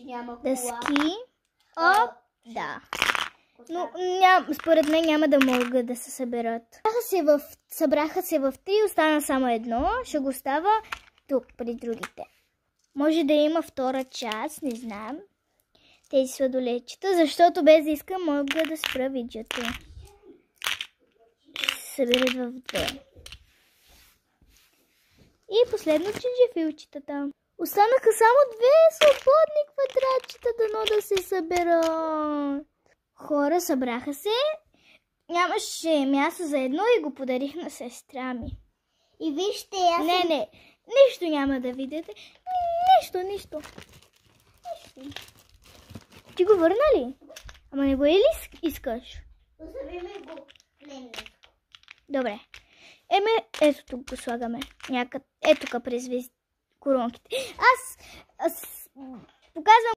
Няма кола. Дъски. Да. Но според мен няма да могат да се съберат. Събраха се в 3, остана само едно. Ще го става тук при другите. Може да има втора част, не знам. Тези сладоледчета, защото без да искам мога да спра видеото. Съберат в 2. И последно чинджефилчетата. Останаха само 2 свободни квадратчета, дано да се съберат. Хора, събраха се. Нямаше място за едно и го подарих на сестра ми. И вижте, аз... Не, нищо няма да видите. Нищо. Ти го върна ли? Ама не го ли искаш? Остави ми го пленник. Добре. Ето тук го слагаме. Ето тук през коронките. Аз показвам